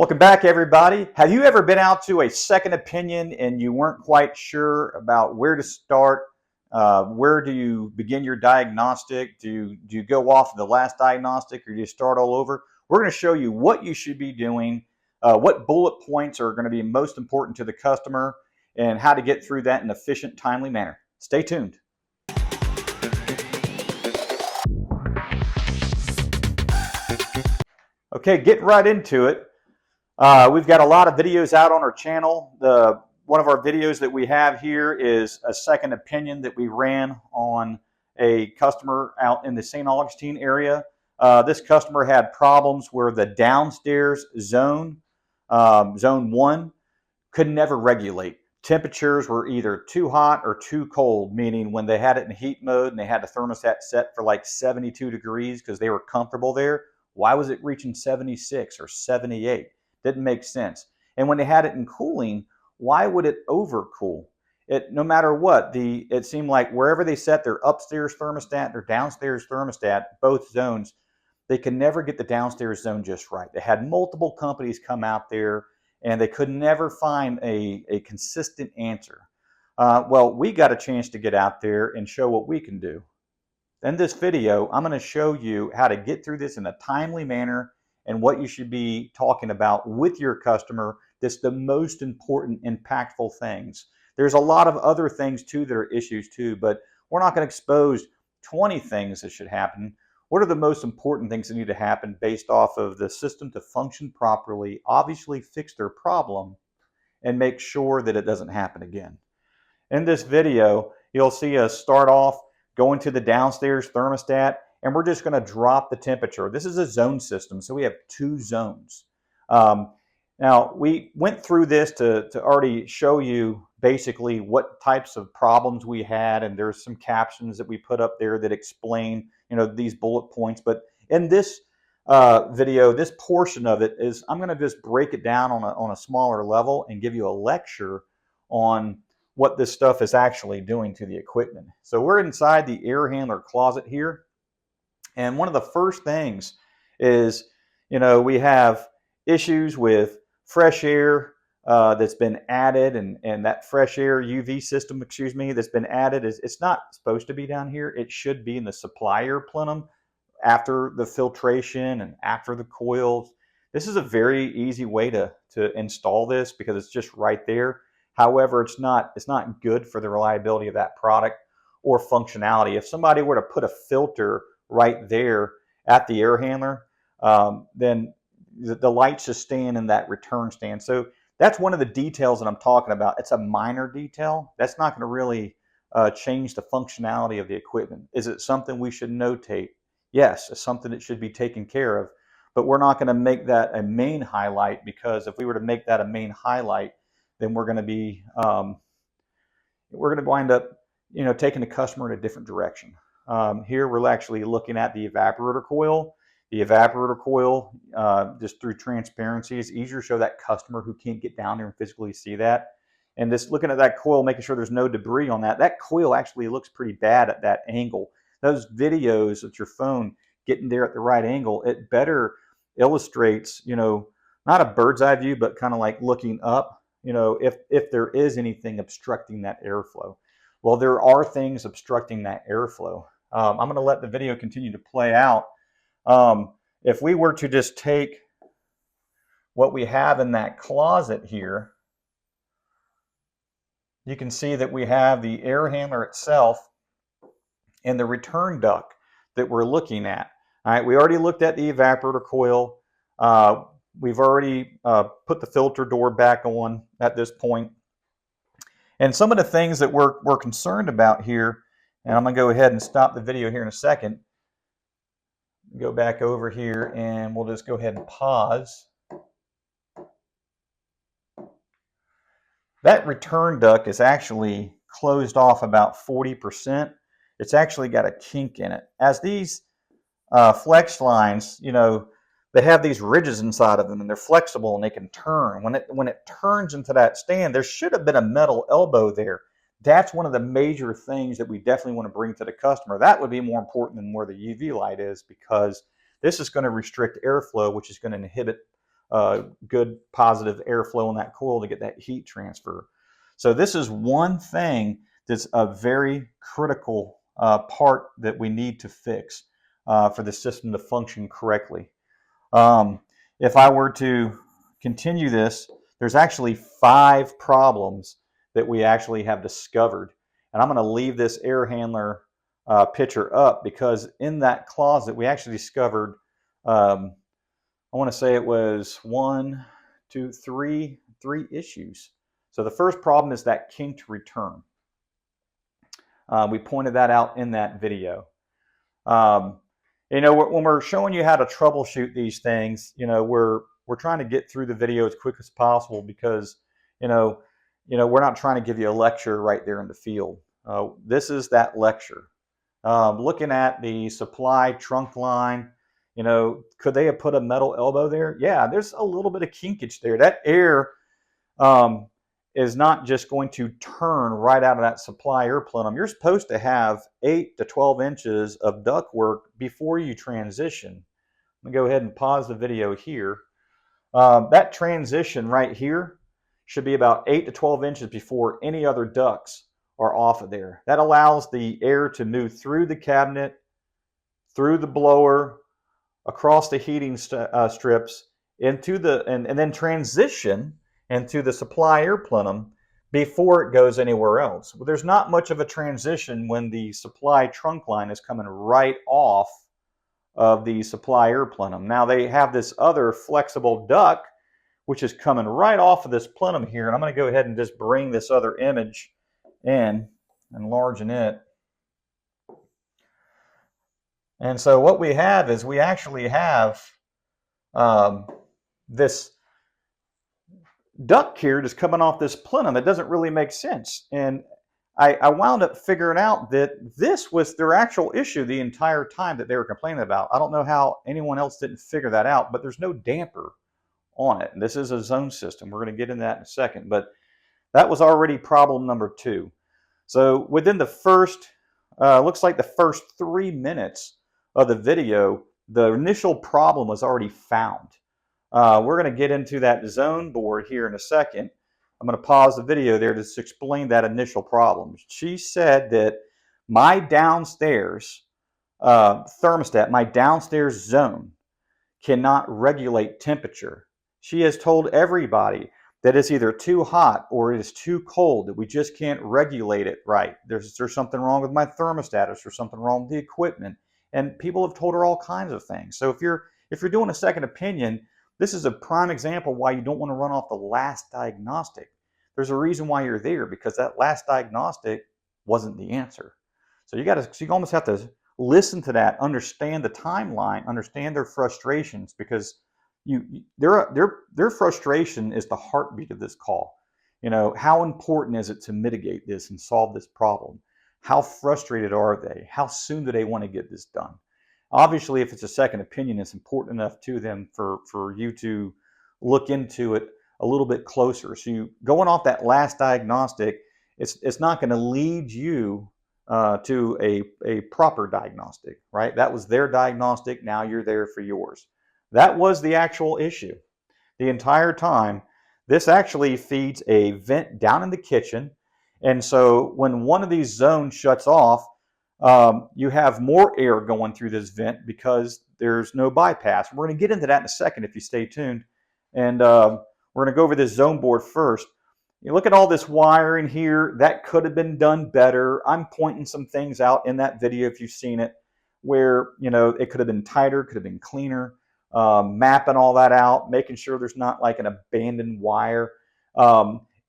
Welcome back, everybody. Have you ever been out to a second opinion and you weren't quite sure about where to start? Where do you begin your diagnostic? Do you go off of the last diagnostic, or do you start all over? We're going to show you what you should be doing, what bullet points are going to be most important to the customer, and how to get through that in an efficient, timely manner. Stay tuned. Okay, getting right into it. We've got a lot of videos out on our channel. One of our videos that we have here is a second opinion that we ran on a customer out in the St. Augustine area. This customer had problems where the downstairs zone, zone 1, could never regulate. Temperatures were either too hot or too cold, meaning when they had it in heat mode and they had the thermostat set for like 72 degrees because they were comfortable there, why was it reaching 76 or 78? Didn't make sense. And when they had it in cooling, why would it overcool? No matter what, it seemed like wherever they set their upstairs thermostat, their downstairs thermostat, both zones, they could never get the downstairs zone just right. They had multiple companies come out there and they could never find a consistent answer. Well, we got a chance to get out there and show what we can do. In this video, I'm going to show you how to get through this in a timely manner and what you should be talking about with your customer. That's the most important, impactful things. There's a lot of other things too that are issues too, but we're not going to expose 20 things that should happen. What are the most important things that need to happen based off of the system to function properly, obviously fix their problem, and make sure that it doesn't happen again? In this video, you'll see us start off going to the downstairs thermostat, and we're just going to drop the temperature. This is a zone system, so we have 2 zones. Now, we went through this to already show you basically what types of problems we had, and there's some captions that we put up there that explain, these bullet points. But in this video, this portion of it is, I'm going to just break it down on a smaller level and give you a lecture on what this stuff is actually doing to the equipment. So we're inside the air handler closet here. And one of the first things is, we have issues with fresh air that's been added, and that fresh air UV system, that's been added, it's not supposed to be down here. It should be in the supply air plenum after the filtration and after the coils. This is a very easy way to install this because it's just right there. However, it's not good for the reliability of that product or functionality. If somebody were to put a filter right there at the air handler, then the light's just staying in that return stand. So that's one of the details that I'm talking about. It's a minor detail. That's not going to really change the functionality of the equipment. Is it something we should notate? Yes, it's something that should be taken care of. But we're not going to make that a main highlight, because if we were to make that a main highlight, then we're going to be wind up taking the customer in a different direction. Here we're actually looking at the evaporator coil. The evaporator coil, just through transparency, is easier to show that customer who can't get down there and physically see that. And just looking at that coil, making sure there's no debris on that. That coil actually looks pretty bad at that angle. Those videos with your phone getting there at the right angle, it better illustrates, not a bird's eye view, but kind of like looking up, if there is anything obstructing that airflow. Well, there are things obstructing that airflow. I'm going to let the video continue to play out. If we were to just take what we have in that closet here, you can see that we have the air handler itself and the return duct that we're looking at. All right, we already looked at the evaporator coil. We've already put the filter door back on at this point. And some of the things that we're concerned about here, and I'm going to go ahead and stop the video here in a second. Go back over here and we'll just go ahead and pause. That return duct is actually closed off about 40%. It's actually got a kink in it. As these flex lines, they have these ridges inside of them, and they're flexible and they can turn. When it turns into that stand, there should have been a metal elbow there. That's one of the major things that we definitely want to bring to the customer. That would be more important than where the UV light is, because this is going to restrict airflow, which is going to inhibit good positive airflow in that coil to get that heat transfer. So this is one thing that's a very critical part that we need to fix for the system to function correctly. If I were to continue this, there's actually 5 problems that we actually have discovered. And I'm going to leave this air handler picture up because in that closet we actually discovered, I want to say it was 3 issues. So the first problem is that kinked return. We pointed that out in that video. When we're showing you how to troubleshoot these things, we're trying to get through the video as quick as possible because, we're not trying to give you a lecture right there in the field. This is that lecture. Looking at the supply trunk line, could they have put a metal elbow there? Yeah, there's a little bit of kinkage there. That air is not just going to turn right out of that supply air plenum. You're supposed to have 8 to 12 inches of duct work before you transition. I'm going to go ahead and pause the video here. That transition right here should be about 8 to 12 inches before any other ducts are off of there. That allows the air to move through the cabinet, through the blower, across the heating strips, into and then transition into the supply air plenum before it goes anywhere else. Well, there's not much of a transition when the supply trunk line is coming right off of the supply air plenum. Now they have this other flexible duct which is coming right off of this plenum here, and I'm going to go ahead and just bring this other image in, enlarging it. And so what we have is we actually have this duct here just coming off this plenum. It doesn't really make sense. And I wound up figuring out that this was their actual issue the entire time that they were complaining about. I don't know how anyone else didn't figure that out, but there's no damper on it. And this is a zone system. We're going to get into that in a second. But that was already problem number 2. So within the first, looks like the first 3 minutes of the video, the initial problem was already found. We're going to get into that zone board here in a second. I'm going to pause the video there to explain that initial problem. She said that my downstairs thermostat, my downstairs zone, cannot regulate temperature. She has told everybody that it's either too hot or it is too cold, that we just can't regulate it right. There's something wrong with my thermostat, or there's something wrong with the equipment. And people have told her all kinds of things. So if you're doing a second opinion, this is a prime example why you don't want to run off the last diagnostic. There's a reason why you're there, because that last diagnostic wasn't the answer. So you almost have to listen to that, understand the timeline, understand their frustrations, because their frustration is the heartbeat of this call. How important is it to mitigate this and solve this problem? How frustrated are they? How soon do they want to get this done? Obviously, if it's a second opinion, it's important enough to them for you to look into it a little bit closer. So you going off that last diagnostic, it's not going to lead you to a proper diagnostic, right? That was their diagnostic. Now you're there for yours. That was the actual issue. The entire time, this actually feeds a vent down in the kitchen. And so when one of these zones shuts off, you have more air going through this vent because there's no bypass. We're going to get into that in a second if you stay tuned. And we're going to go over this zone board first. You look at all this wiring here. That could have been done better. I'm pointing some things out in that video if you've seen it, where it could have been tighter, could have been cleaner. Mapping all that out, making sure there's not like an abandoned wire.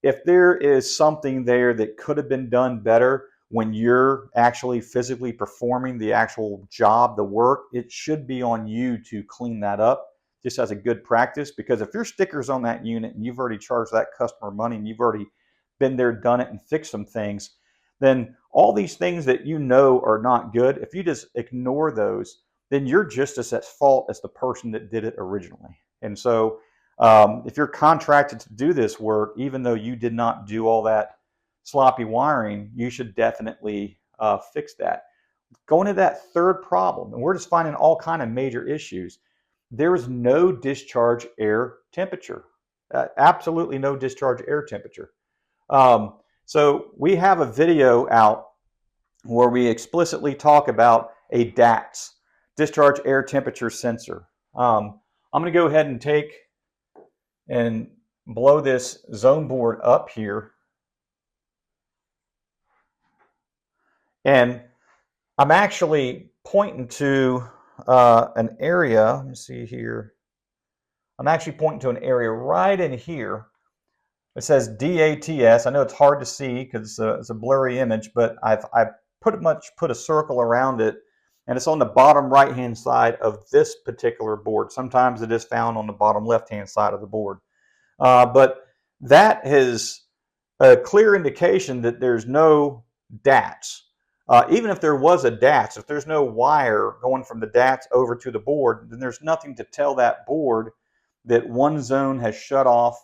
If there is something there that could have been done better when you're actually physically performing the actual job, the work, it should be on you to clean that up just as a good practice. Because if your sticker's on that unit and you've already charged that customer money and you've already been there, done it, and fixed some things, then all these things that are not good, if you just ignore those, then you're just as at fault as the person that did it originally. And so if you're contracted to do this work, even though you did not do all that sloppy wiring, you should definitely fix that. Going to that third problem, and we're just finding all kind of major issues. there's no discharge air temperature. Absolutely no discharge air temperature. So we have a video out where we explicitly talk about a DATS, discharge air temperature sensor. I'm going to go ahead and take and blow this zone board up here. And I'm actually pointing to an area. Let me see here. I'm actually pointing to an area right in here. It says DATS. I know it's hard to see because it's a blurry image, but I've pretty much put a circle around it, and it's on the bottom right-hand side of this particular board. Sometimes it is found on the bottom left-hand side of the board. But that is a clear indication that there's no DATS. Even if there was a DATS, if there's no wire going from the DATS over to the board, then there's nothing to tell that board that one zone has shut off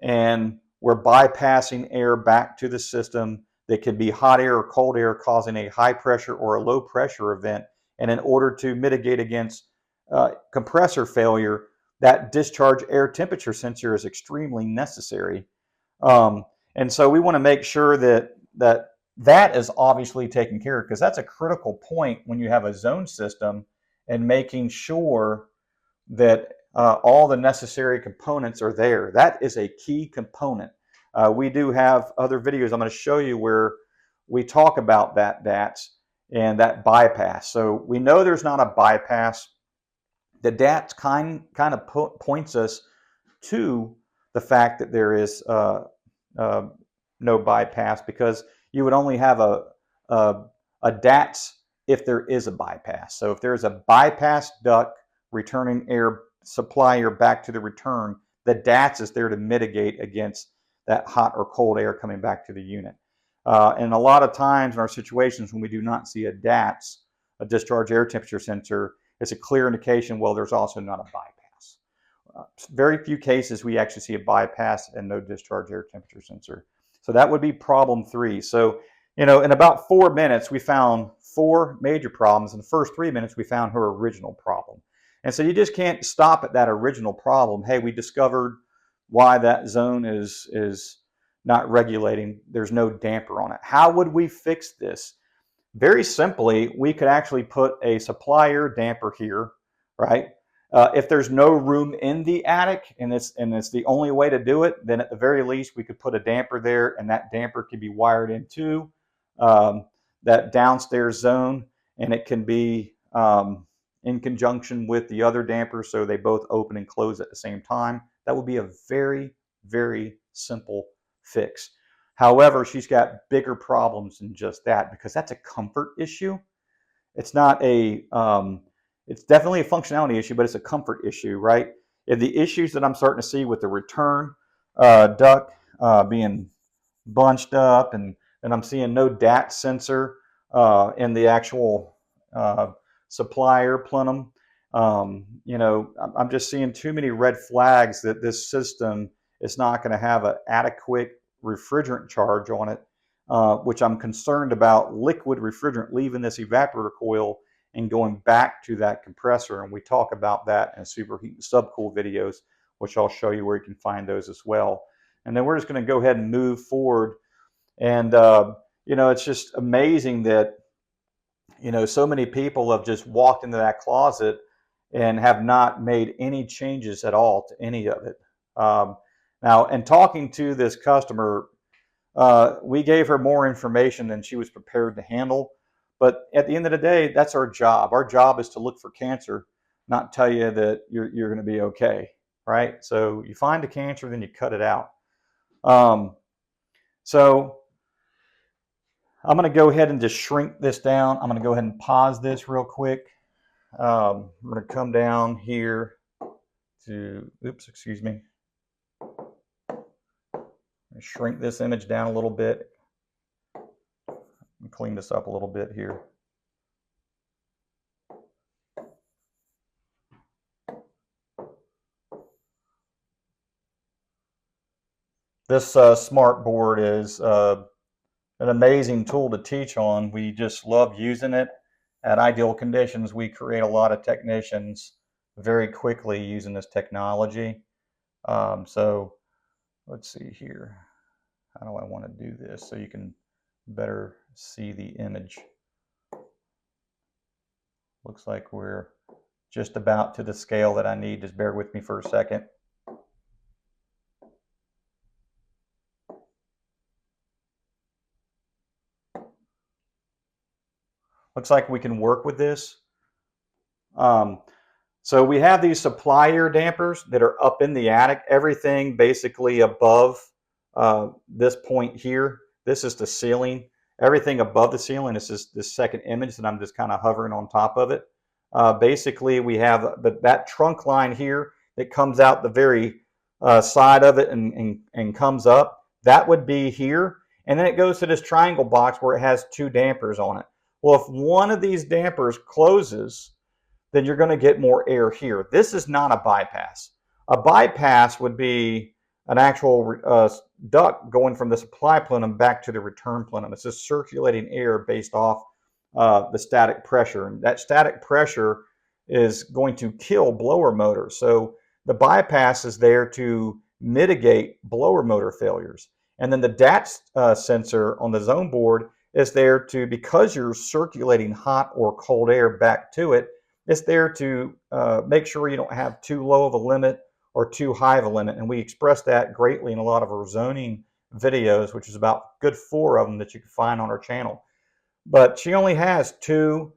and we're bypassing air back to the system that could be hot air or cold air causing a high pressure or a low pressure event. And in order to mitigate against compressor failure, that discharge air temperature sensor is extremely necessary. And so we want to make sure that is obviously taken care of, because that's a critical point when you have a zone system, and making sure that all the necessary components are there. That is a key component. We do have other videos I'm going to show you where we talk about that DATS and that bypass. So we know there's not a bypass. The DATS kind of points us to the fact that there is no bypass, because you would only have a DATS if there is a bypass. So if there's a bypass duct returning air, supply air back to the return, the DATS is there to mitigate against that hot or cold air coming back to the unit. And a lot of times in our situations when we do not see a DATS, a discharge air temperature sensor, it's a clear indication, well, there's also not a bypass. Very few cases we actually see a bypass and no discharge air temperature sensor. So that would be problem 3. So, in about 4 minutes, we found 4 major problems. In the first 3 minutes, we found her original problem. And so you just can't stop at that original problem. Hey, we discovered why that zone is not regulating. There's no damper on it. How would we fix this? Very simply, we could actually put a supply air damper here, right? If there's no room in the attic and it's the only way to do it, then at the very least we could put a damper there, and that damper could be wired into that downstairs zone, and it can be in conjunction with the other damper, so they both open and close at the same time. That would be a very, very simple fix. However, she's got bigger problems than just that, because that's a comfort issue. It's not a it's definitely a functionality issue, but it's a comfort issue, right? And the issues that I'm starting to see with the return duct being bunched up, and I'm seeing no DAT sensor in the actual supplier plenum. I'm just seeing too many red flags that this system is not going to have an adequate refrigerant charge on it, which I'm concerned about liquid refrigerant leaving this evaporator coil and going back to that compressor. And we talk about that in Superheat and Subcool videos, which I'll show you where you can find those as well. And then we're just going to go ahead and move forward. And, it's just amazing that, so many people have just walked into that closet and have not made any changes at all to any of it. Now, in talking to this customer, we gave her more information than she was prepared to handle. But at the end of the day, that's our job. Our job is to look for cancer, not tell you that you're going to be okay, right? So you find the cancer, then you cut it out. So I'm going to go ahead and just shrink this down. I'm going to go ahead and pause this real quick. I'm going to come down here to, excuse me. Shrink this image down a little bit. Clean this up a little bit here. This smart board is an amazing tool to teach on. We just love using it. At Ideal Conditions, we create a lot of technicians very quickly using this technology. So let's see here. How do I want to do this so you can better see the image? Looks like we're just about to the scale that I need. Just bear with me for a second. Looks like we can work with this. So we have these supply air dampers that are up in the attic. Everything basically above this point here. This is the ceiling. Everything above the ceiling is this second image that I'm just kind of hovering on top of it. Basically, we have that trunk line here that comes out the very side of it and comes up. That would be here. And then it goes to this triangle box where it has two dampers on it. Well, if one of these dampers closes, then you're going to get more air here. This is not a bypass. A bypass would be an actual duct going from the supply plenum back to the return plenum. It's just circulating air based off the static pressure. And that static pressure is going to kill blower motors. So the bypass is there to mitigate blower motor failures. And then the DAT sensor on the zone board is there to, because you're circulating hot or cold air back to it, it's there to make sure you don't have too low of a limit or too high of a limit. And we express that greatly in a lot of our zoning videos, which is about good 4 of them that you can find on our channel. But she only has 2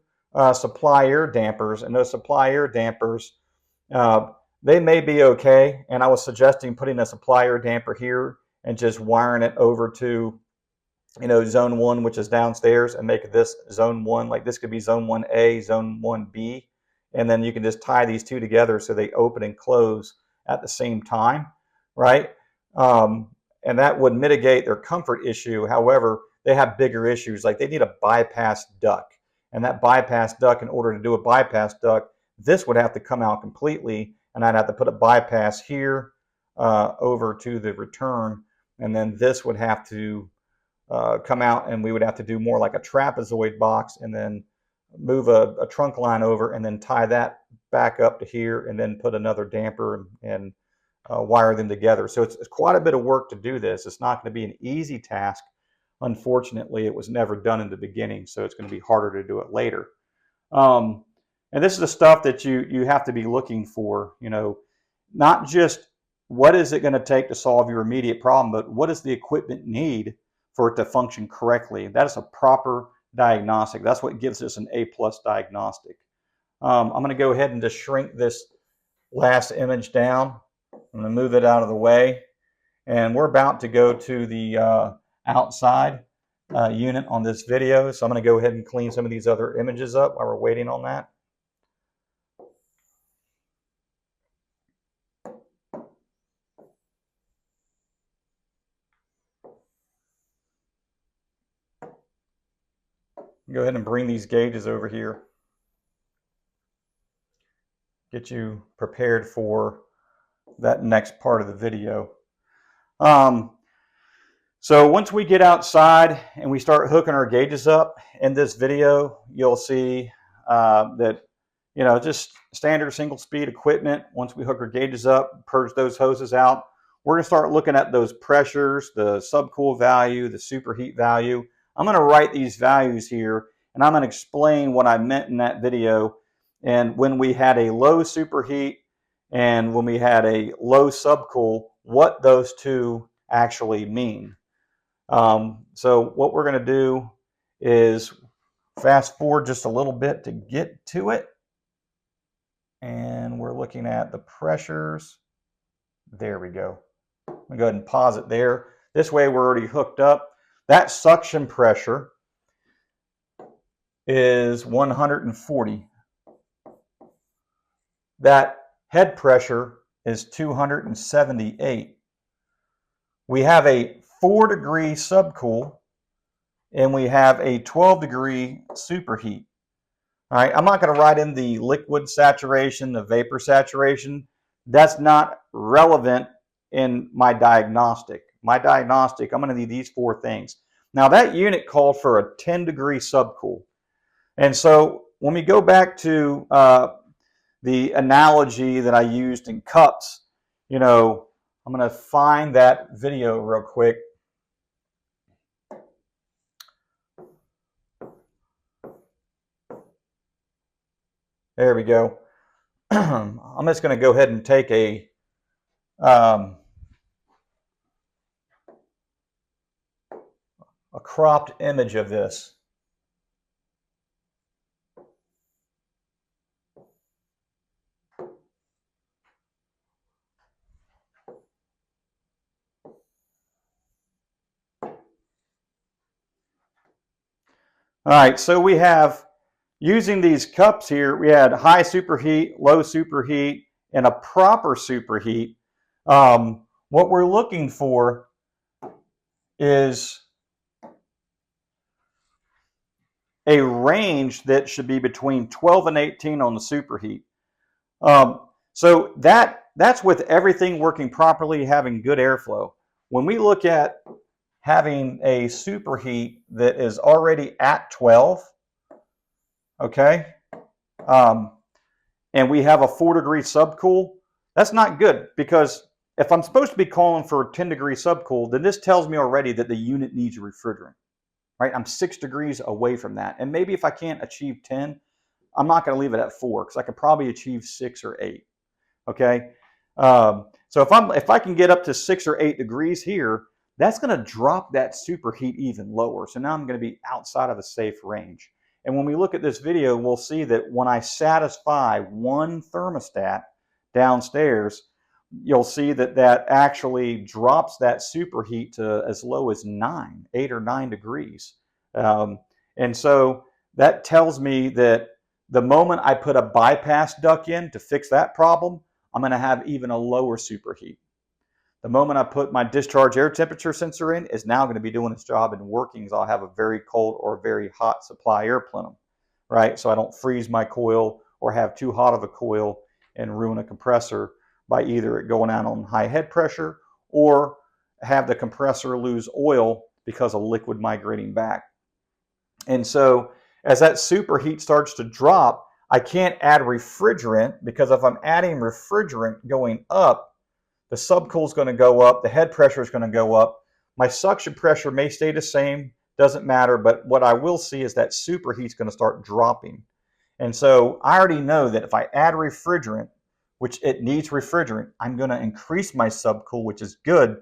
supply air dampers, and those supply air dampers, they may be okay. And I was suggesting putting a supply air damper here and just wiring it over to, you know, zone 1, which is downstairs, and make this zone 1. Like this could be zone 1A, zone 1B, and then you can just tie these 2 together so they open and close at the same time, right? And that would mitigate their comfort issue. However, they have bigger issues, like they need a bypass duct, and that bypass duct, in order to do a bypass duct, this would have to come out completely, and I'd have to put a bypass here over to the return, and then this would have to come out, and we would have to do more like a trapezoid box, and then move a trunk line over, and then tie that back up to here, and then put another damper and wire them together. So it's quite a bit of work to do this. It's not going to be an easy task. Unfortunately, it was never done in the beginning, so it's going to be harder to do it later. And this is the stuff that you have to be looking for, you know, not just what is it going to take to solve your immediate problem, but what does the equipment need for it to function correctly. That is a proper diagnostic. That's what gives us an A+ diagnostic. I'm going to go ahead and just shrink this last image down. I'm going to move it out of the way. And we're about to go to the outside unit on this video. So I'm going to go ahead and clean some of these other images up while we're waiting on that. Go ahead and bring these gauges over here. Get you prepared for that next part of the video. So once we get outside and we start hooking our gauges up in this video, you'll see that, you know, just standard single speed equipment. Once we hook our gauges up, purge those hoses out, we're going to start looking at those pressures, the subcool value, the superheat value. I'm going to write these values here, and I'm going to explain what I meant in that video. And when we had a low superheat and when we had a low subcool, what those two actually mean. So what we're going to do is fast forward just a little bit to get to it. And we're looking at the pressures. There we go. I'm going to go ahead and pause it there. This way we're already hooked up. That suction pressure is 140. That head pressure is 278. We have a 4-degree subcool and we have a 12-degree superheat. All right, I'm not going to write in the liquid saturation, the vapor saturation. That's not relevant in my diagnostic. My diagnostic, I'm going to need these 4 things. Now that unit called for a 10-degree subcool. And so when we go back to the analogy that I used in cups. You know, I'm going to find that video real quick. There we go. I'm just going to go ahead and take a cropped image of this. All right, so we have, using these cups here, we had high superheat, low superheat, and a proper superheat. What we're looking for is a range that should be between 12 and 18 on the superheat. So that's with everything working properly, having good airflow. When we look at having a superheat that is already at 12, okay, and we have a 4-degree subcool, that's not good, because if I'm supposed to be calling for a 10-degree subcool, then this tells me already that the unit needs a refrigerant, right? I'm 6 degrees away from that. And maybe if I can't achieve 10, I'm not going to leave it at 4, because I could probably achieve 6 or 8, okay? So if I can get up to 6 or 8 degrees here, that's going to drop that superheat even lower. So now I'm going to be outside of a safe range. And when we look at this video, we'll see that when I satisfy one thermostat downstairs, you'll see that that actually drops that superheat to as low as 8 or 9 degrees. And so that tells me that the moment I put a bypass duct in to fix that problem, I'm going to have even a lower superheat. The moment I put my discharge air temperature sensor in, is now going to be doing its job and working, as I'll have a very cold or very hot supply air plenum, right? So I don't freeze my coil or have too hot of a coil and ruin a compressor by either it going out on high head pressure or have the compressor lose oil because of liquid migrating back. And so as that superheat starts to drop, I can't add refrigerant, because if I'm adding refrigerant going up, the subcool is going to go up, the head pressure is going to go up, my suction pressure may stay the same, doesn't matter, but what I will see is that superheat is going to start dropping. And so I already know that if I add refrigerant, which it needs refrigerant, I'm going to increase my subcool, which is good,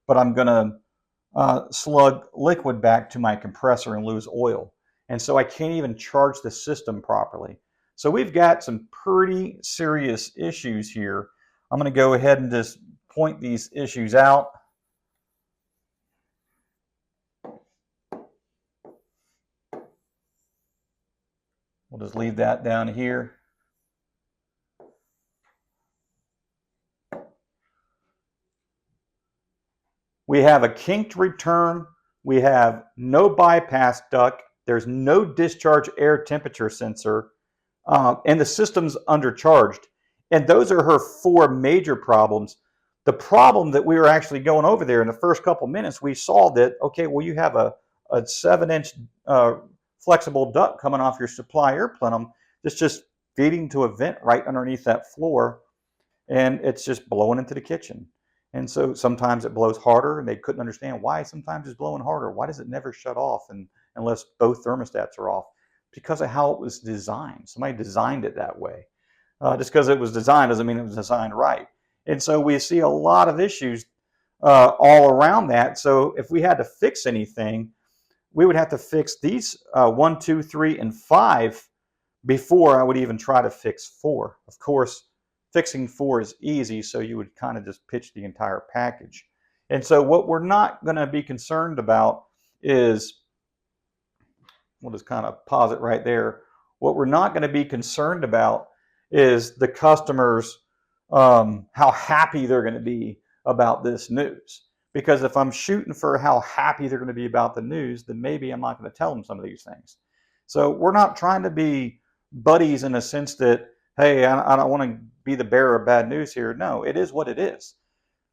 but I'm going to slug liquid back to my compressor and lose oil. And so I can't even charge the system properly. So we've got some pretty serious issues here. I'm going to go ahead and just point these issues out. We'll just leave that down here. We have a kinked return. We have no bypass duct. There's no discharge air temperature sensor. And the system's undercharged. And those are her 4 major problems. The problem that we were actually going over there in the first couple minutes, we saw that, okay, well, you have a 7-inch flexible duct coming off your supply air plenum that's just feeding to a vent right underneath that floor, and it's just blowing into the kitchen. And so sometimes it blows harder, and they couldn't understand why sometimes it's blowing harder. Why does it never shut off unless both thermostats are off? Because of how it was designed. Somebody designed it that way. Just because it was designed doesn't mean it was designed right. And so we see a lot of issues all around that. So if we had to fix anything, we would have to fix these 1, 2, 3, and 5 before I would even try to fix 4. Of course, fixing 4 is easy, so you would kind of just pitch the entire package. And so what we're not going to be concerned about is, we'll just kind of pause it right there. What we're not going to be concerned about is the customers, how happy they're going to be about this news. Because if I'm shooting for how happy they're going to be about the news, then maybe I'm not going to tell them some of these things. So we're not trying to be buddies in a sense that, hey, I don't want to be the bearer of bad news here. No, it is what it is.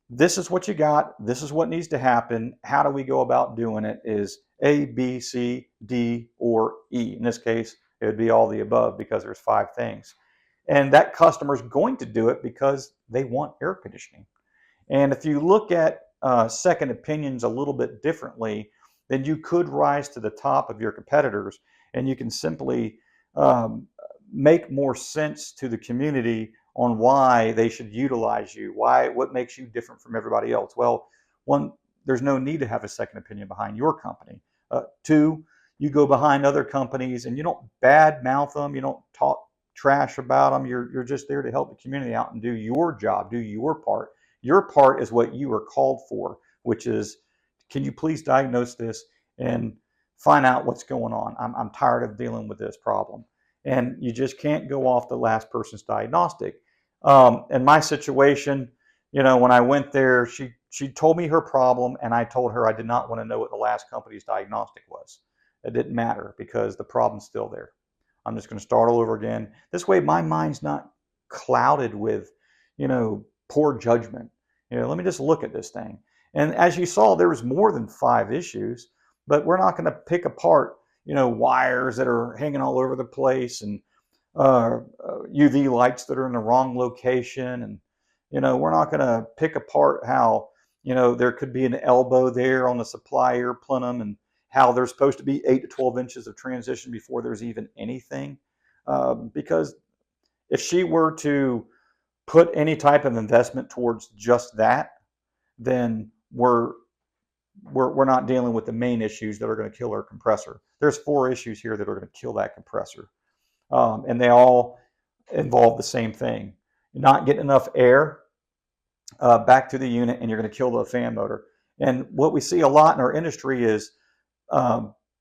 This is what you got. This is what needs to happen. How do we go about doing it is A, B, C, D, or E. In this case, it would be all the above because there's 5 things. And that customer is going to do it because they want air conditioning. And if you look at second opinions a little bit differently, then you could rise to the top of your competitors, and you can simply um, make more sense to the community on why they should utilize you. What makes you different from everybody else? Well, one, there's no need to have a second opinion behind your company. Two, you go behind other companies and you don't bad mouth them. You don't talk trash about them. You're just there to help the community out and do your job, do your part. Your part is what you are called for, which is, can you please diagnose this and find out what's going on? I'm tired of dealing with this problem. And you just can't go off the last person's diagnostic. In my situation, when I went there, she told me her problem, and I told her I did not want to know what the last company's diagnostic was. It didn't matter because the problem's still there. I'm just going to start all over again. This way, my mind's not clouded with, poor judgment. Let me just look at this thing. And as you saw, there was more than 5 issues, but we're not going to pick apart, wires that are hanging all over the place and UV lights that are in the wrong location. And, we're not going to pick apart how, there could be an elbow there on the supply air plenum and how there's supposed to be 8 to 12 inches of transition before there's even anything. Because if she were to put any type of investment towards just that, then we're not dealing with the main issues that are going to kill our compressor. There's 4 issues here that are going to kill that compressor. And they all involve the same thing. You're not getting enough air back to the unit, and you're going to kill the fan motor. And what we see a lot in our industry is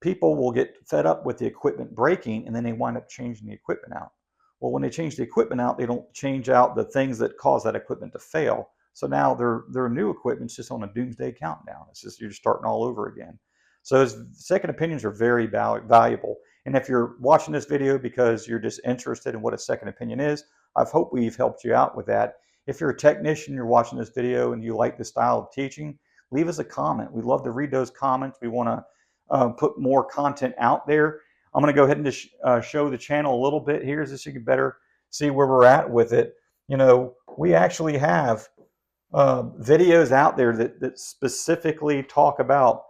people will get fed up with the equipment breaking, and then they wind up changing the equipment out. Well, when they change the equipment out, they don't change out the things that cause that equipment to fail. So now their new equipment's just on a doomsday countdown. It's just, you're just starting all over again. So second opinions are very valuable. And if you're watching this video because you're just interested in what a second opinion is, I hope we've helped you out with that. If you're a technician, you're watching this video and you like the style of teaching, leave us a comment. We love to read those comments. We want to put more content out there. I'm going to go ahead and just show the channel a little bit here so you can better see where we're at with it. We actually have videos out there that specifically talk about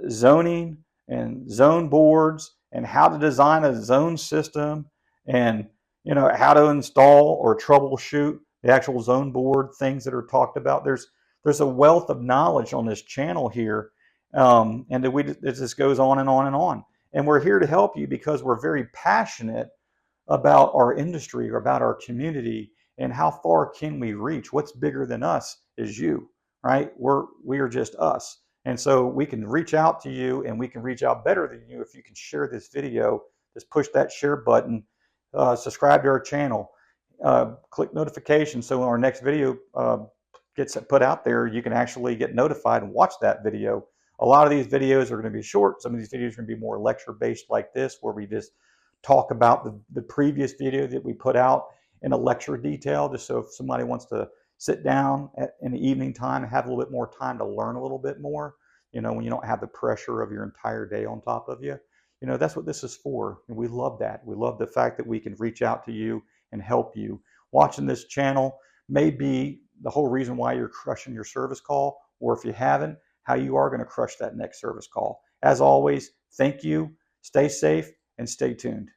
zoning and zone boards and how to design a zone system and how to install or troubleshoot the actual zone board, things that are talked about. There's a wealth of knowledge on this channel here, and it just goes on and on and on. And we're here to help you because we're very passionate about our industry or about our community and how far can we reach. What's bigger than us is you, right? We are just us. And so we can reach out to you, and we can reach out better than you if you can share this video. Just push that share button, subscribe to our channel, click notifications so when our next video gets put out there, you can actually get notified and watch that video. A lot of these videos are going to be short. Some of these videos are going to be more lecture-based like this, where we just talk about the previous video that we put out in a lecture detail, just so if somebody wants to sit down in the evening time and have a little bit more time to learn a little bit more, when you don't have the pressure of your entire day on top of you. That's what this is for. And we love that. We love the fact that we can reach out to you and help you. Watching this channel may be the whole reason why you're crushing your service call, or if you haven't, how you are going to crush that next service call. As always, thank you, stay safe, and stay tuned.